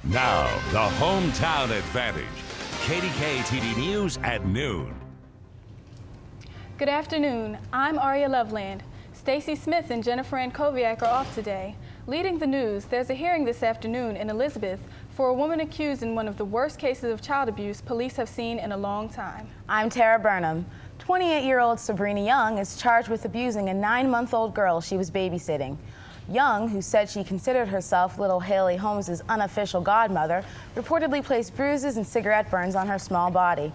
Now, the Hometown Advantage. KDKA-TV News at noon. Good afternoon. I'm Aria Loveland. Stacy Smith and Jennifer Ankoviak are off today. Leading the news, there's a hearing this afternoon in Elizabeth for a woman accused in one of the worst cases of child abuse police have seen in a long time. I'm Tara Burnham. 28-year-old Sabrina Young is charged with abusing a 9-month-old girl she was babysitting. Young, who said she considered herself little Haley Holmes' unofficial godmother, reportedly placed bruises and cigarette burns on her small body.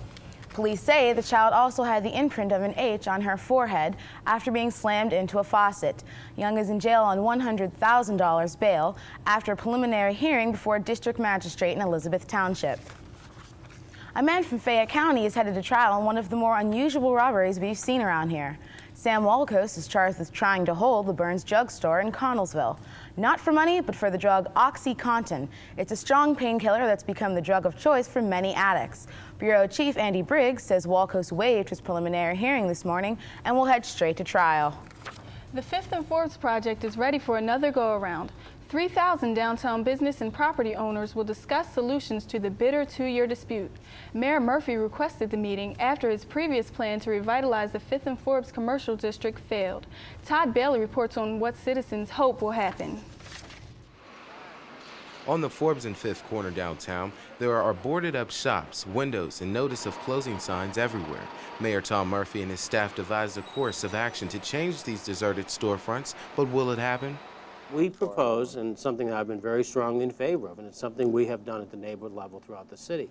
Police say the child also had the imprint of an H on her forehead after being slammed into a faucet. Young is in jail on $100,000 bail after a preliminary hearing before a district magistrate in Elizabeth Township. A man from Fayette County is headed to trial on one of the more unusual robberies we've seen around here. Sam Walkos is charged with trying to hold the Burns Drug Store in Connellsville. Not for money, but for the drug OxyContin. It's a strong painkiller that's become the drug of choice for many addicts. Bureau Chief Andy Briggs says Walkos waived his preliminary hearing this morning and will head straight to trial. The Fifth and Forbes project is ready for another go-around. 3,000 downtown business and property owners will discuss solutions to the bitter 2-year dispute. Mayor Murphy requested the meeting after his previous plan to revitalize the Fifth and Forbes commercial district failed. Todd Bailey reports on what citizens hope will happen. On the Forbes and Fifth corner downtown, there are boarded-up shops, windows, and notice of closing signs everywhere. Mayor Tom Murphy and his staff devised a course of action to change these deserted storefronts, but will it happen? We propose, and something that I've been very strongly in favor of, and it's something we have done at the neighborhood level throughout the city.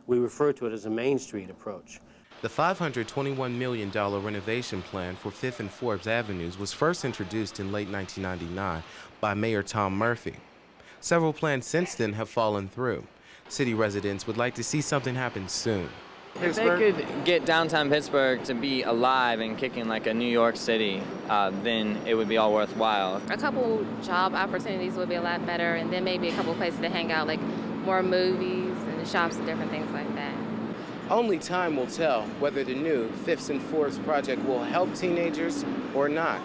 We refer to it as a Main Street approach. The $521 million renovation plan for Fifth and Forbes Avenues was first introduced in late 1999 by Mayor Tom Murphy. Several plans since then have fallen through. City residents would like to see something happen soon. If they could get downtown Pittsburgh to be alive and kicking like a New York City, then it would be all worthwhile. A couple job opportunities would be a lot better, and then maybe a couple places to hang out, like more movies and shops and different things like that. Only time will tell whether the new Fifth and Forbes project will help teenagers or not.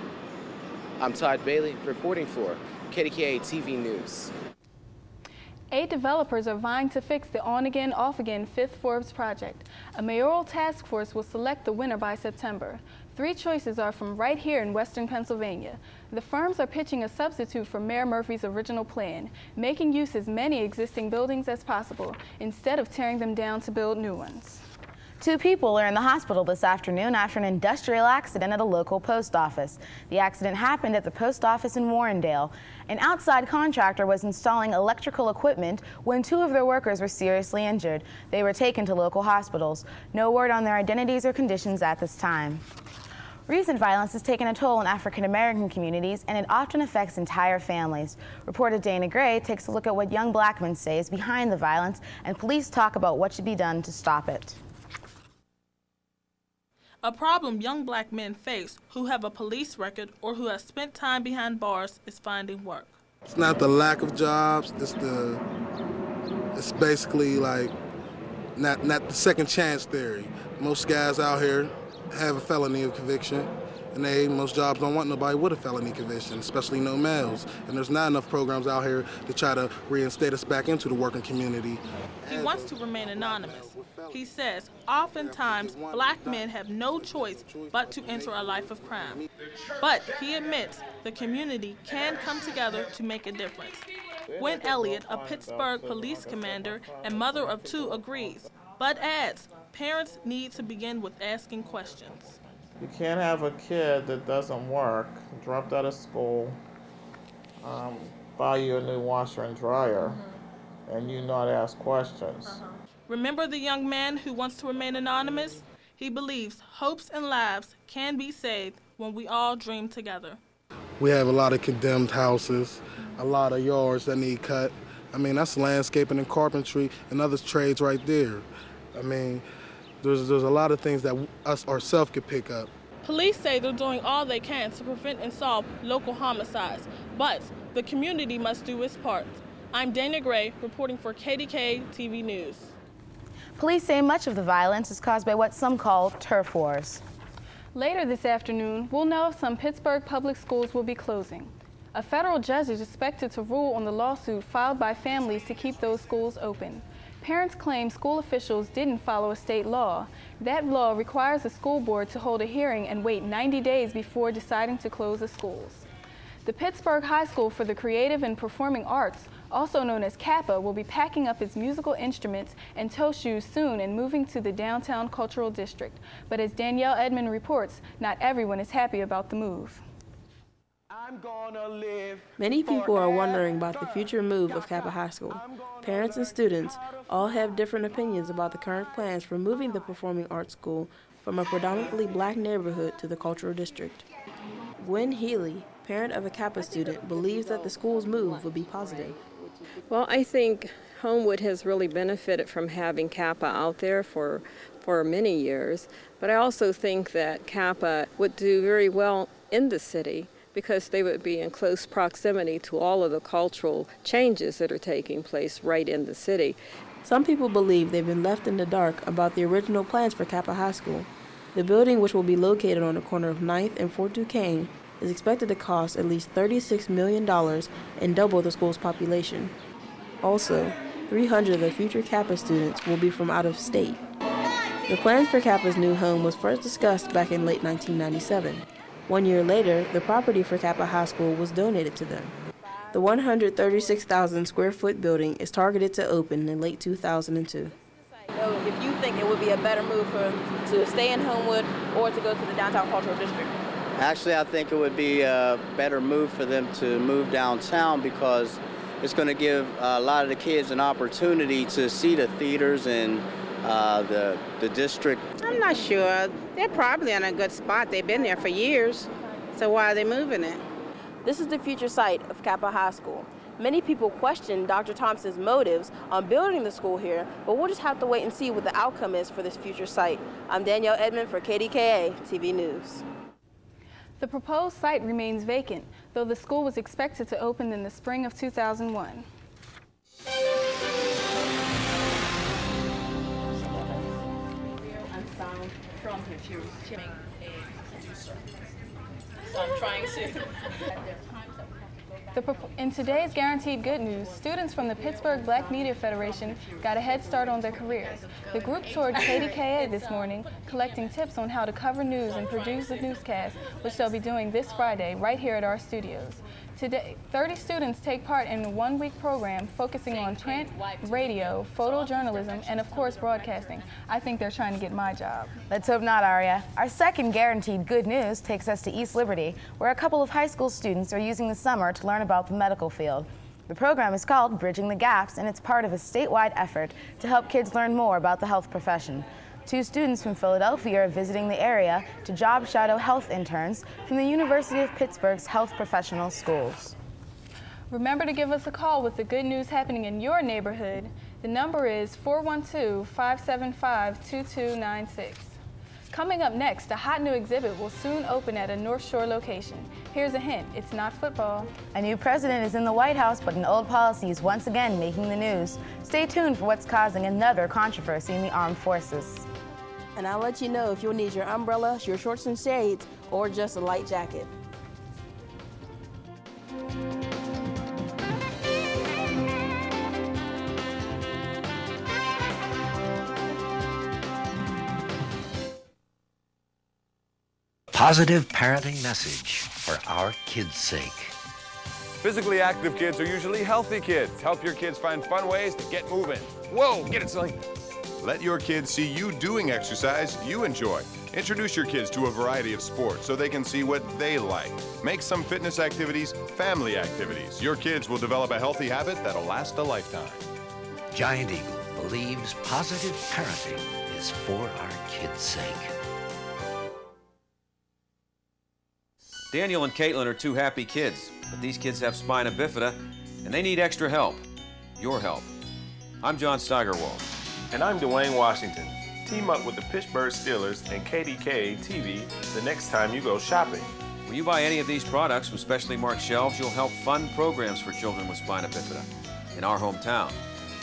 I'm Todd Bailey reporting for KDKA-TV News. 8 developers are vying to fix the on-again, off-again Fifth Forbes project. A mayoral task force will select the winner by September. 3 choices are from right here in Western Pennsylvania. The firms are pitching a substitute for Mayor Murphy's original plan, making use as many existing buildings as possible, instead of tearing them down to build new ones. 2 people are in the hospital this afternoon after an industrial accident at a local post office. The accident happened at the post office in Warrendale. An outside contractor was installing electrical equipment when 2 of their workers were seriously injured. They were taken to local hospitals. No word on their identities or conditions at this time. Recent violence has taken a toll on African American communities, and it often affects entire families. Reporter Dana Gray takes a look at what young black men say is behind the violence, and police talk about what should be done to stop it. A problem young black men face who have a police record or who have spent time behind bars is finding work. It's not the lack of jobs, it's basically like not the second chance theory. Most guys out here have a felony of conviction, and most jobs don't want nobody with a felony conviction, especially no males. And there's not enough programs out here to try to reinstate us back into the working community. He wants to remain anonymous. He says oftentimes black men have no choice but to enter a life of crime. But he admits the community can come together to make a difference. Gwen Elliott, a Pittsburgh police commander and mother of 2, agrees, but adds parents need to begin with asking questions. You can't have a kid that doesn't work, dropped out of school, buy you a new washer and dryer, and you not ask questions. Remember the young man who wants to remain anonymous? He believes hopes and lives can be saved when we all dream together. We have a lot of condemned houses, a lot of yards that need cut. I mean, that's landscaping and carpentry and other trades right there. I mean, there's a lot of things that us ourselves could pick up. Police say they're doing all they can to prevent and solve local homicides, but the community must do its part. I'm Dana Gray reporting for KDKA-TV News. Police say much of the violence is caused by what some call turf wars. Later this afternoon, we'll know if some Pittsburgh public schools will be closing. A federal judge is expected to rule on the lawsuit filed by families to keep those schools open. Parents claim school officials didn't follow a state law. That law requires the school board to hold a hearing and wait 90 days before deciding to close the schools. The Pittsburgh High School for the Creative and Performing Arts, also known as Kappa, will be packing up its musical instruments and toe shoes soon and moving to the downtown cultural district. But as Danielle Edmond reports, not everyone is happy about the move. Many people are wondering about the future move of Kappa High School. Parents and students all have different opinions about the current plans for moving the performing arts school from a predominantly black neighborhood to the cultural district. Gwen Healy, parent of a Kappa student, believes that the school's move would be positive. Well, I think Homewood has really benefited from having Kappa out there for many years, but I also think that Kappa would do very well in the city because they would be in close proximity to all of the cultural changes that are taking place right in the city. Some people believe they've been left in the dark about the original plans for Kappa High School. The building, which will be located on the corner of 9th and 4th Duquesne, is expected to cost at least $36 million and double the school's population. Also, 300 of the future Kappa students will be from out of state. The plans for Kappa's new home was first discussed back in late 1997. 1 year later, the property for Kappa High School was donated to them. The 136,000 square foot building is targeted to open in late 2002. So if you think it would be a better move to stay in Homewood or to go to the downtown cultural district? Actually, I think it would be a better move for them to move downtown because it's going to give a lot of the kids an opportunity to see the theaters and the district. I'm not sure. They're probably in a good spot. They've been there for years. So why are they moving it? This is the future site of Kappa High School. Many people question Dr. Thompson's motives on building the school here, but we'll just have to wait and see what the outcome is for this future site. I'm Danielle Edmond for KDKA-TV News. The proposed site remains vacant, though the school was expected to open in the spring of 2001. From here, she was chilling a producer. So I'm trying to. In today's Guaranteed Good News, students from the Pittsburgh Black Media Federation got a head start on their careers. The group toured KDKA this morning, collecting tips on how to cover news and produce the newscast, which they'll be doing this Friday right here at our studios. Today, 30 students take part in a one-week program focusing on print, radio, photojournalism, and of course broadcasting. I think they're trying to get my job. Let's hope not, Aria. Our second Guaranteed Good News takes us to East Liberty, where a couple of high school students are using the summer to learn about the medical field. The program is called Bridging the Gaps, and it's part of a statewide effort to help kids learn more about the health profession. 2 students from Philadelphia are visiting the area to job shadow health interns from the University of Pittsburgh's health professional schools. Remember to give us a call with the good news happening in your neighborhood. The number is 412-575-2296. Coming up next, a hot new exhibit will soon open at a North Shore location. Here's a hint, it's not football. A new president is in the White House, but an old policy is once again making the news. Stay tuned for what's causing another controversy in the armed forces. And I'll let you know if you'll need your umbrella, your shorts and shades, or just a light jacket. Positive parenting message for our kids' sake. Physically active kids are usually healthy kids. Help your kids find fun ways to get moving. Whoa, get it, silly. Let your kids see you doing exercise you enjoy. Introduce your kids to a variety of sports so they can see what they like. Make some fitness activities family activities. Your kids will develop a healthy habit that'll last a lifetime. Giant Eagle believes positive parenting is for our kids' sake. Daniel and Caitlin are 2 happy kids, but these kids have spina bifida, and they need extra help. Your help. I'm John Steigerwald. And I'm Dwayne Washington. Team up with the Pittsburgh Steelers and KDKA-TV the next time you go shopping. When you buy any of these products from specially marked shelves, you'll help fund programs for children with spina bifida in our hometown.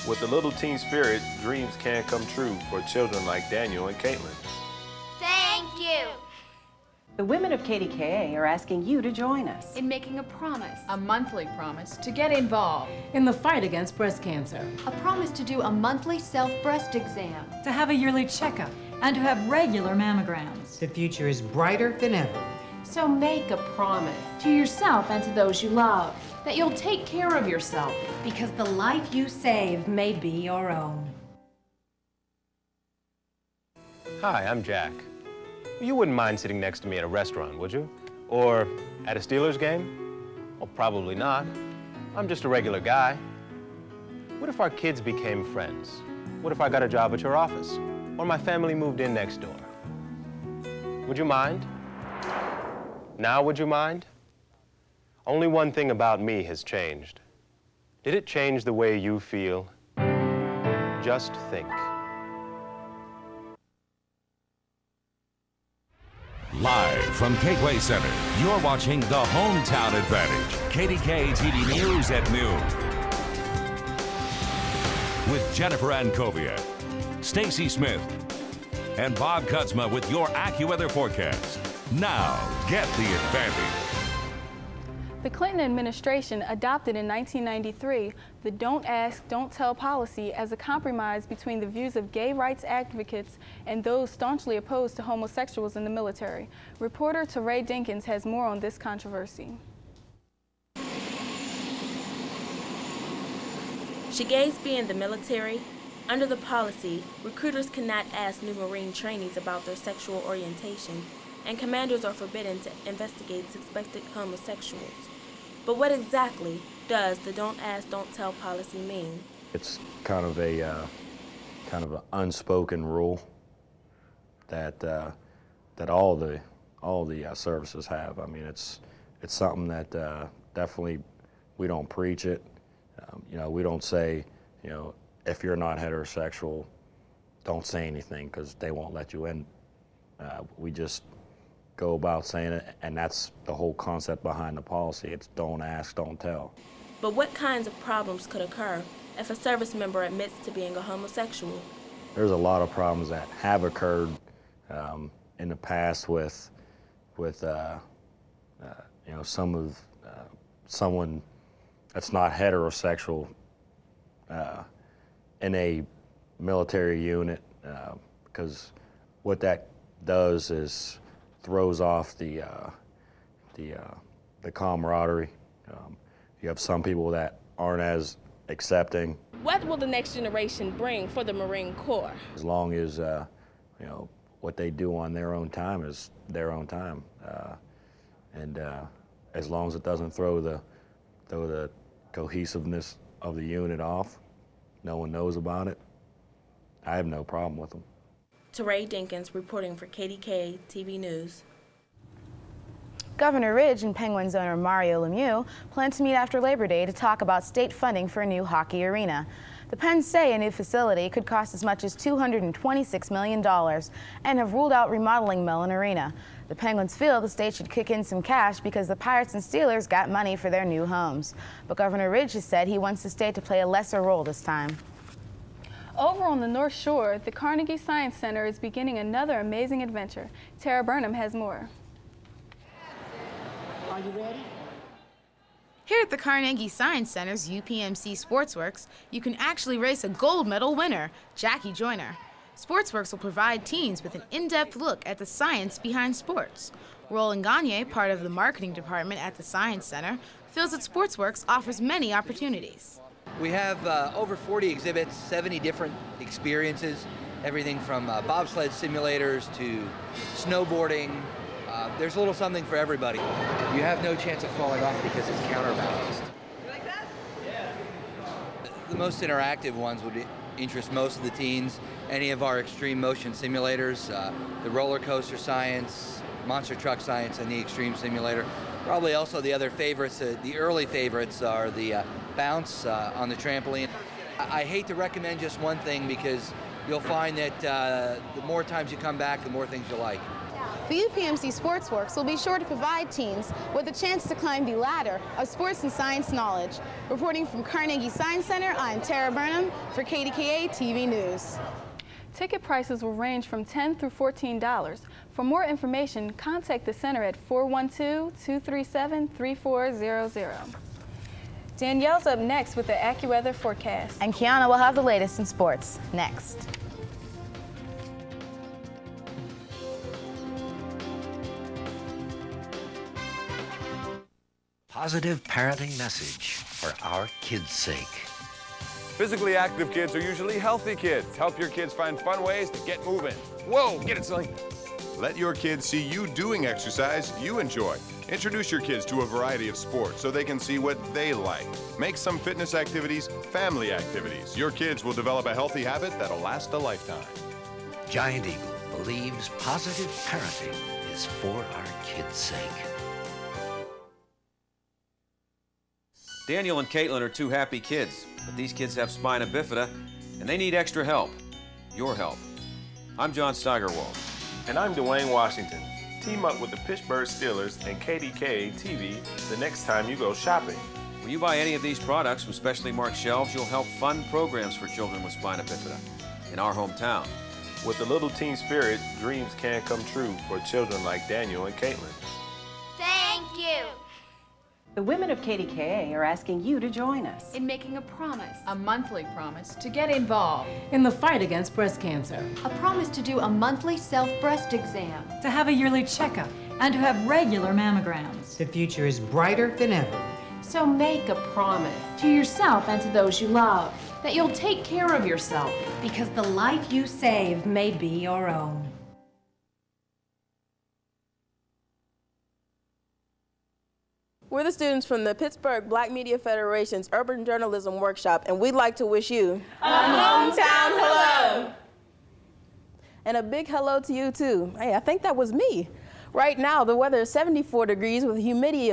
With a little team spirit, dreams can come true for children like Daniel and Caitlin. Thank you. The women of KDKA are asking you to join us. In making a promise. A monthly promise to get involved. In the fight against breast cancer. A promise to do a monthly self-breast exam. To have a yearly checkup. And to have regular mammograms. The future is brighter than ever. So make a promise. To yourself and to those you love. That you'll take care of yourself. Because the life you save may be your own. Hi, I'm Jack. You wouldn't mind sitting next to me at a restaurant, would you? Or at a Steelers game? Well, probably not. I'm just a regular guy. What if our kids became friends? What if I got a job at your office? Or my family moved in next door? Would you mind? Now would you mind? Only one thing about me has changed. Did it change the way you feel? Just think. Live from Gateway Center, you're watching the Hometown Advantage, KDKA-TV News at noon. With Jennifer Ankovia, Stacy Smith, and Bob Kutzma with your AccuWeather forecast. Now, get the advantage. The Clinton administration adopted in 1993 the Don't Ask, Don't Tell policy as a compromise between the views of gay rights advocates and those staunchly opposed to homosexuals in the military. Reporter Teray Dinkins has more on this controversy. Should gays be in the military? Under the policy, recruiters cannot ask new Marine trainees about their sexual orientation, and commanders are forbidden to investigate suspected homosexuals. But what exactly does the Don't Ask, Don't Tell policy mean? It's kind of an unspoken rule that all the services have. I mean, it's something that definitely we don't preach it. We don't say, if you're not heterosexual, don't say anything because they won't let you in. We just go about saying it, and that's the whole concept behind the policy. It's don't ask, don't tell. But what kinds of problems could occur if a service member admits to being a homosexual? There's a lot of problems that have occurred in the past with someone that's not heterosexual in a military unit, because what that does is throws off the camaraderie. You have some people that aren't as accepting. What will the next generation bring for the Marine Corps? As long as what they do on their own time is their own time, and as long as it doesn't throw the cohesiveness of the unit off, no one knows about it, I have no problem with them. Teray Dinkins reporting for KDKA-TV News. Governor Ridge and Penguins owner Mario Lemieux plan to meet after Labor Day to talk about state funding for a new hockey arena. The Pens say a new facility could cost as much as $226 million and have ruled out remodeling Mellon Arena. The Penguins feel the state should kick in some cash because the Pirates and Steelers got money for their new homes. But Governor Ridge has said he wants the state to play a lesser role this time. Over on the North Shore, the Carnegie Science Center is beginning another amazing adventure. Tara Burnham has more. Are you ready? Here at the Carnegie Science Center's UPMC Sportsworks, you can actually race a gold medal winner, Jackie Joyner. Sportsworks will provide teens with an in-depth look at the science behind sports. Roland Gagne, part of the marketing department at the Science Center, feels that Sportsworks offers many opportunities. We have over 40 exhibits, 70 different experiences, everything from bobsled simulators to snowboarding. There's a little something for everybody. You have no chance of falling off because it's counterbalanced. You like that? Yeah. The most interactive ones would interest most of the teens. Any of our extreme motion simulators, the roller coaster science, monster truck science, and the extreme simulator. Probably also the other favorites, the early favorites are the bounce on the trampoline. I hate to recommend just one thing because you'll find that the more times you come back, the more things you like. The UPMC Sportsworks will be sure to provide teens with a chance to climb the ladder of sports and science knowledge. Reporting from Carnegie Science Center, I'm Tara Burnham for KDKA-TV News. Ticket prices will range from $10 through $14. For more information, contact the center at 412-237-3400. Danielle's up next with the AccuWeather forecast. And Kiana will have the latest in sports next. Positive parenting message for our kids' sake. Physically active kids are usually healthy kids. Help your kids find fun ways to get moving. Whoa, get it, Sully. Let your kids see you doing exercise you enjoy. Introduce your kids to a variety of sports so they can see what they like. Make some fitness activities family activities. Your kids will develop a healthy habit that'll last a lifetime. Giant Eagle believes positive parenting is for our kids' sake. Daniel and Caitlin are two happy kids, but these kids have spina bifida, and they need extra help. Your help. I'm John Steigerwald. And I'm Dwayne Washington. Team up with the Pittsburgh Steelers and KDKA-TV the next time you go shopping. When you buy any of these products from specially marked shelves, you'll help fund programs for children with spina bifida in our hometown. With a little team spirit, dreams can come true for children like Daniel and Caitlin. Thank you. The women of KDKA are asking you to join us. In making a promise. A monthly promise to get involved. In the fight against breast cancer. A promise to do a monthly self-breast exam. To have a yearly checkup. And to have regular mammograms. The future is brighter than ever. So make a promise. To yourself and to those you love. That you'll take care of yourself. Because the life you save may be your own. We're the students from the Pittsburgh Black Media Federation's Urban Journalism Workshop, and we'd like to wish you a hometown hello. And a big hello to you, too. Hey, I think that was me. Right now, the weather is 74 degrees with a humidity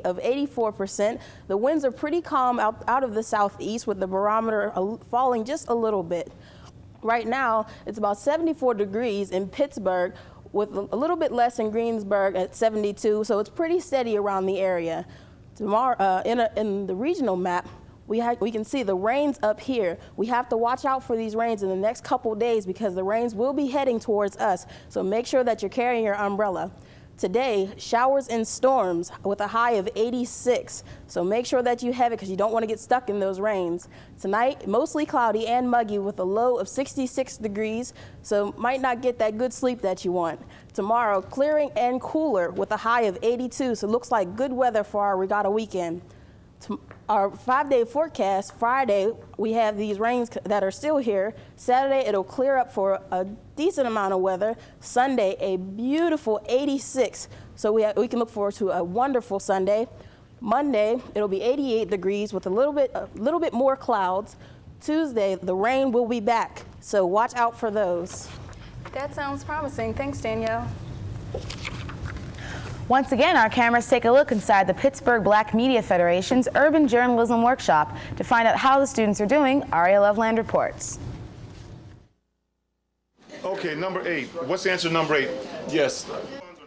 of 84%. The winds are pretty calm out of the southeast with the barometer falling just a little bit. Right now, it's about 74 degrees in Pittsburgh, with a little bit less in Greensburg at 72, so it's pretty steady around the area. Tomorrow, in the regional map, we can see the rains up here. We have to watch out for these rains in the next couple days because the rains will be heading towards us, so make sure that you're carrying your umbrella. Today, showers and storms with a high of 86, so make sure that you have it because you don't want to get stuck in those rains. Tonight, mostly cloudy and muggy with a low of 66 degrees, so might not get that good sleep that you want. Tomorrow, clearing and cooler with a high of 82, so looks like good weather for our regatta weekend. Our 5-day forecast, Friday, we have these rains that are still here. Saturday, it'll clear up for a decent amount of weather. Sunday, a beautiful 86, so we can look forward to a wonderful Sunday. Monday, it'll be 88 degrees with a little bit more clouds. Tuesday, the rain will be back, so watch out for those. That sounds promising. Thanks, Danielle. Once again, our cameras take a look inside the Pittsburgh Black Media Federation's Urban Journalism Workshop. To find out how the students are doing, Aria Loveland reports. Okay, number 8. What's answer number 8? Yes.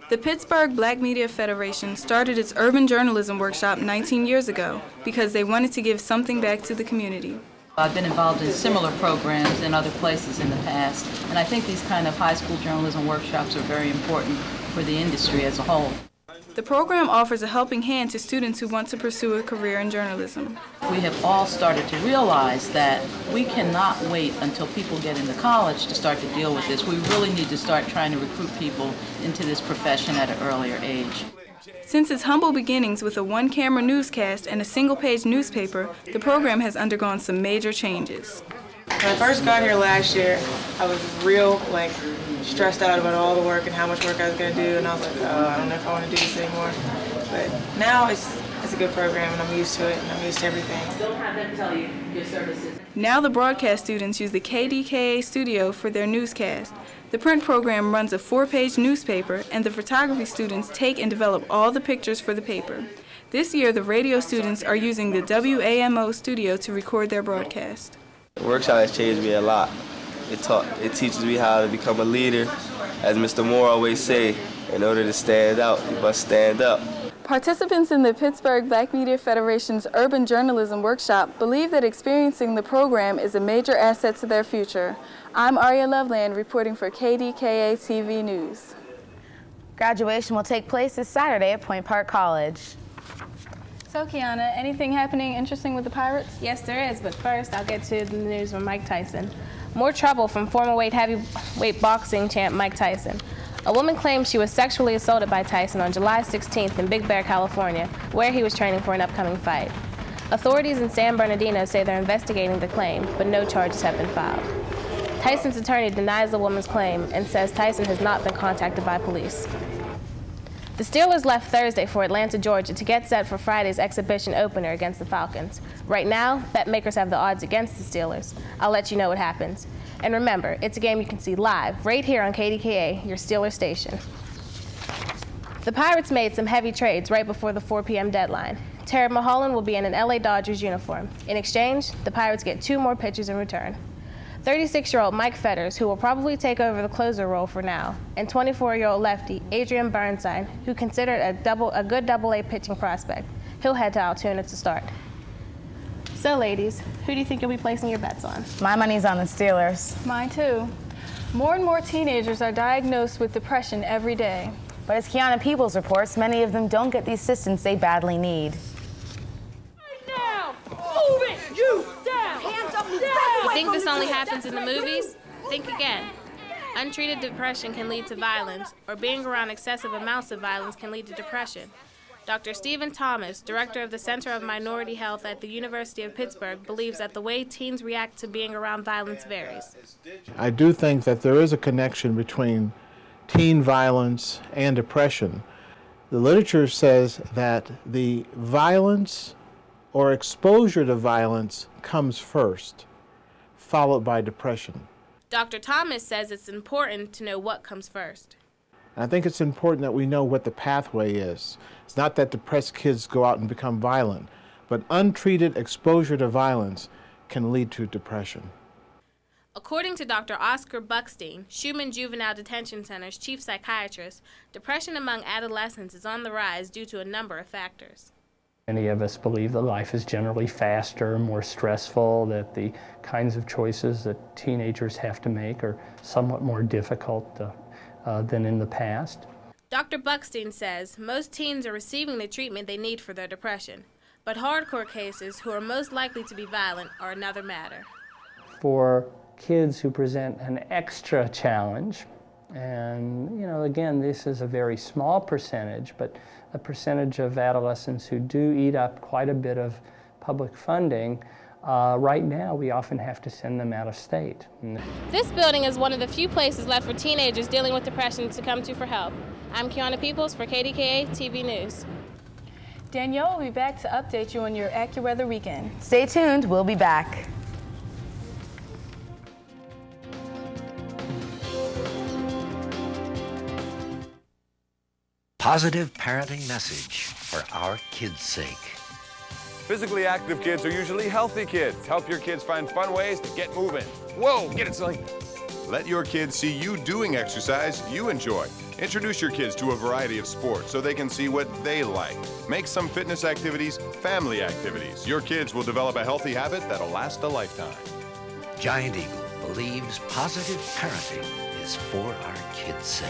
The Pittsburgh Black Media Federation started its Urban Journalism Workshop 19 years ago because they wanted to give something back to the community. I've been involved in similar programs in other places in the past, and I think these kind of high school journalism workshops are very important for the industry as a whole. The program offers a helping hand to students who want to pursue a career in journalism. We have all started to realize that we cannot wait until people get into college to start to deal with this. We really need to start trying to recruit people into this profession at an earlier age. Since its humble beginnings with a one-camera newscast and a single-page newspaper, the program has undergone some major changes. When I first got here last year, I was real stressed out about all the work and how much work I was going to do, and I was like, oh, I don't know if I want to do this anymore. But now it's a good program, and I'm used to it, and I'm used to everything. Don't have them tell you your services. Now the broadcast students use the KDKA studio for their newscast. The print program runs a 4-page newspaper, and the photography students take and develop all the pictures for the paper. This year, the radio students are using the WAMO studio to record their broadcast. The workshop has changed me a lot. It teaches me how to become a leader. As Mr. Moore always say, in order to stand out, you must stand up. Participants in the Pittsburgh Black Media Federation's Urban Journalism Workshop believe that experiencing the program is a major asset to their future. I'm Aria Loveland reporting for KDKA-TV News. Graduation will take place this Saturday at Point Park College. So, Kiana, anything happening interesting with the Pirates? Yes, there is, but first I'll get to the news from Mike Tyson. More trouble from former heavyweight boxing champ Mike Tyson. A woman claims she was sexually assaulted by Tyson on July 16th in Big Bear, California, where he was training for an upcoming fight. Authorities in San Bernardino say they're investigating the claim, but no charges have been filed. Tyson's attorney denies the woman's claim and says Tyson has not been contacted by police. The Steelers left Thursday for Atlanta, Georgia to get set for Friday's exhibition opener against the Falcons. Right now, bet makers have the odds against the Steelers. I'll let you know what happens. And remember, it's a game you can see live right here on KDKA, your Steelers station. The Pirates made some heavy trades right before the 4 p.m. deadline. Terry Mulholland will be in an LA Dodgers uniform. In exchange, the Pirates get 2 more pitchers in return. 36-year-old Mike Fetters, who will probably take over the closer role for now, and 24-year-old lefty Adrian Burnside, who considered a good Double-A pitching prospect. He'll head to Altoona to start. So, ladies, who do you think you'll be placing your bets on? My money's on the Steelers. Mine too. More and more teenagers are diagnosed with depression every day. But as Kiana Peoples reports, many of them don't get the assistance they badly need. Now, move it, you down, hands up, down. You think this only happens in the movies? Think again. Untreated depression can lead to violence, or being around excessive amounts of violence can lead to depression. Dr. Stephen Thomas, director of the Center of Minority Health at the University of Pittsburgh, believes that the way teens react to being around violence varies. I do think that there is a connection between teen violence and depression. The literature says that the violence or exposure to violence comes first, followed by depression. Dr. Thomas says it's important to know what comes first. I think it's important that we know what the pathway is. It's not that depressed kids go out and become violent, but untreated exposure to violence can lead to depression. According to Dr. Oscar Buckstein, Schumann Juvenile Detention Center's chief psychiatrist, depression among adolescents is on the rise due to a number of factors. Many of us believe that life is generally faster, more stressful, that the kinds of choices that teenagers have to make are somewhat more difficult than in the past. Dr. Buckstein says most teens are receiving the treatment they need for their depression, but hardcore cases who are most likely to be violent are another matter. For kids who present an extra challenge, and again, this is a very small percentage, but a percentage of adolescents who do eat up quite a bit of public funding, right now we often have to send them out of state. This building is one of the few places left for teenagers dealing with depression to come to for help. I'm Kiana Peoples for KDKA-TV News. Danielle will be back to update you on your AccuWeather weekend. Stay tuned, we'll be back. Positive parenting message for our kids' sake. Physically active kids are usually healthy kids. Help your kids find fun ways to get moving. Whoa, get it, silly. Let your kids see you doing exercise you enjoy. Introduce your kids to a variety of sports so they can see what they like. Make some fitness activities family activities. Your kids will develop a healthy habit that'll last a lifetime. Giant Eagle believes positive parenting is for our kids' sake.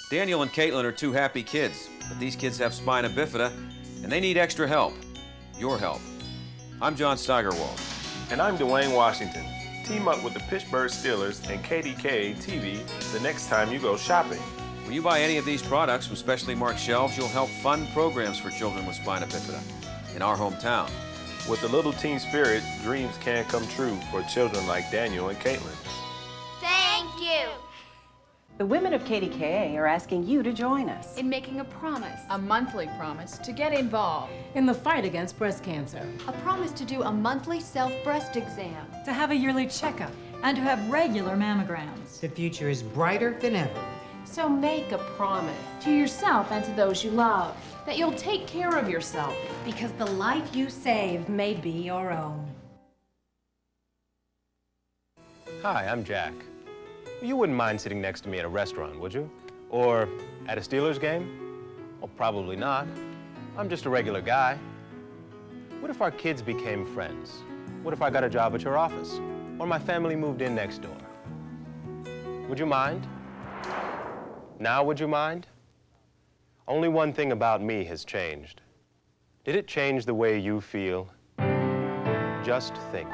Daniel and Caitlin are 2 happy kids, but these kids have spina bifida, and they need extra help. Your help. I'm John Steigerwald. And I'm Dwayne Washington. Team up with the Pittsburgh Steelers and KDKA-TV the next time you go shopping. When you buy any of these products from specially marked shelves, you'll help fund programs for children with spina bifida in our hometown. With a little team spirit, dreams can come true for children like Daniel and Caitlin. Thank you. The women of KDKA are asking you to join us in making a promise, a monthly promise, to get involved in the fight against breast cancer. A promise to do a monthly self-breast exam. To have a yearly checkup. And to have regular mammograms. The future is brighter than ever. So make a promise. To yourself and to those you love. That you'll take care of yourself. Because the life you save may be your own. Hi, I'm Jack. You wouldn't mind sitting next to me at a restaurant, would you? Or at a Steelers game? Well, probably not. I'm just a regular guy. What if our kids became friends? What if I got a job at your office? Or my family moved in next door? Would you mind? Now would you mind? Only one thing about me has changed. Did it change the way you feel? Just think.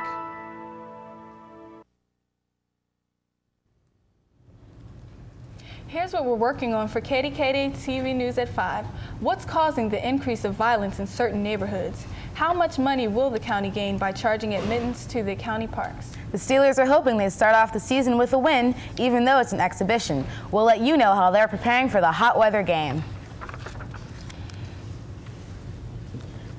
Here's what we're working on for KDKA-TV News at 5. What's causing the increase of violence in certain neighborhoods? How much money will the county gain by charging admittance to the county parks? The Steelers are hoping they start off the season with a win, even though it's an exhibition. We'll let you know how they're preparing for the hot weather game.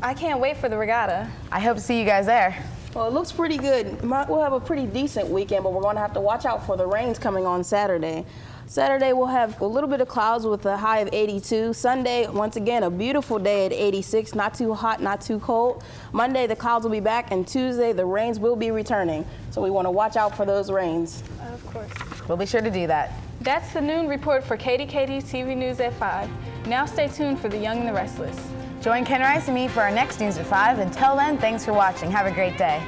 I can't wait for the regatta. I hope to see you guys there. Well, it looks pretty good. We'll have a pretty decent weekend, but we're going to have to watch out for the rains coming on Saturday. Saturday, we'll have a little bit of clouds with a high of 82. Sunday, once again, a beautiful day at 86. Not too hot, not too cold. Monday, the clouds will be back, and Tuesday, the rains will be returning. So we want to watch out for those rains. Of course. We'll be sure to do that. That's the noon report for KDKA-TV News at 5. Now stay tuned for The Young and the Restless. Join Ken Rice and me for our next News at 5. Until then, thanks for watching. Have a great day.